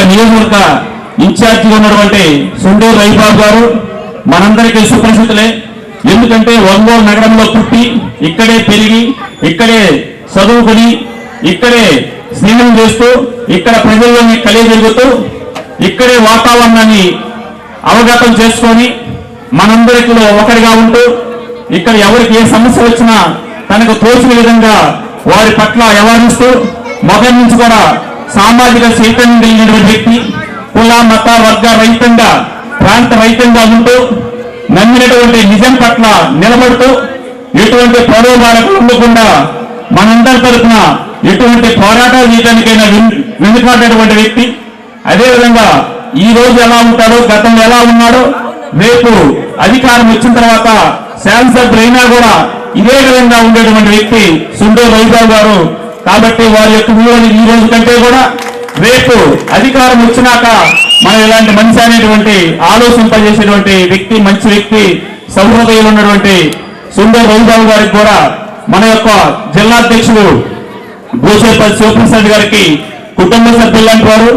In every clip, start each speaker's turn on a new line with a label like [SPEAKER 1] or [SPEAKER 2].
[SPEAKER 1] నియోజకవర్గ ఇన్ఛార్జిగా ఉన్నటువంటి సుండూరు రవిబాబు గారు మనందరికీ సుపరిచితులే. ఎందుకంటే ఒంగోలు నగరంలో పుట్టి ఇక్కడే పెరిగి ఇక్కడే చదువుకుని ఇక్కడే స్నేహం చేస్తూ ఇక్కడ ప్రజల్లోని కలియజరుగుతూ ఇక్కడే వాతావరణాన్ని అవగతం చేసుకొని మనందరిలో ఒకరిగా ఉంటూ ఇక్కడ ఎవరికి ఏ సమస్య వచ్చినా తనకు తోచిన విధంగా వారి పట్ల వ్యవహరిస్తూ మొదటి నుంచి కూడా సామాజిక చైతన్యం కలిగినటువంటి వ్యక్తి, కుల మత వర్గ రహితంగా ప్రాంత రహితంగా ఉంటూ నమ్మినటువంటి నిజం పట్ల నిలబడుతూ ఎటువంటి ప్రలోభాలకు ఉండకుండా మనందరి తరఫున ఎటువంటి పోరాటాలు చేయడానికైనా వెనుకాడేటువంటి వ్యక్తి. అదేవిధంగా ఈ రోజు ఎలా ఉంటాడో గతంలో ఎలా ఉన్నాడో రేపు అధికారం వచ్చిన తర్వాత శాసనసభ్యులు అయినా కూడా ఇదే విధంగా ఉండేటువంటి వ్యక్తి సుండూరు రవిబాబు గారు. కాబట్టి వారి యొక్క విలువని ఈ రోజు కంటే కూడా రేపు అధికారం వచ్చినాక మనం ఇలాంటి మనిషి అనేటువంటి ఆలోచింపజేసేటువంటి వ్యక్తి, మంచి వ్యక్తి, సౌహృదయంలో ఉన్నటువంటి సుండూరు రవిబాబు గారికి కూడా మన యొక్క జిల్లా అధ్యక్షుడు భూషేపల్లి శివప్రసాద్ గారికి కుటుంబ సభ్యులు లాంటి వారు,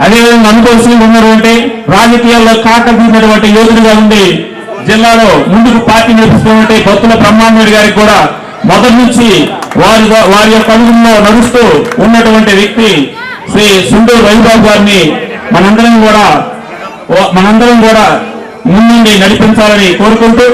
[SPEAKER 1] అదేవిధంగా అనుభవశీలు ఉన్నటువంటి రాజకీయాల్లో కాకతీసినటువంటి యోధుడిగా ఉండి జిల్లాలో ముందుకు పార్టీ నడిపిస్తున్నటువంటి బొత్తుల బ్రహ్మాండ గారికి కూడా మొదటి నుంచి వారి యొక్క అడుగుల్లో నడుస్తూ ఉన్నటువంటి వ్యక్తి శ్రీ సుండూరు రవిబాబు గారిని మనందరం కూడా ముందుండి నడిపించాలని కోరుకుంటూ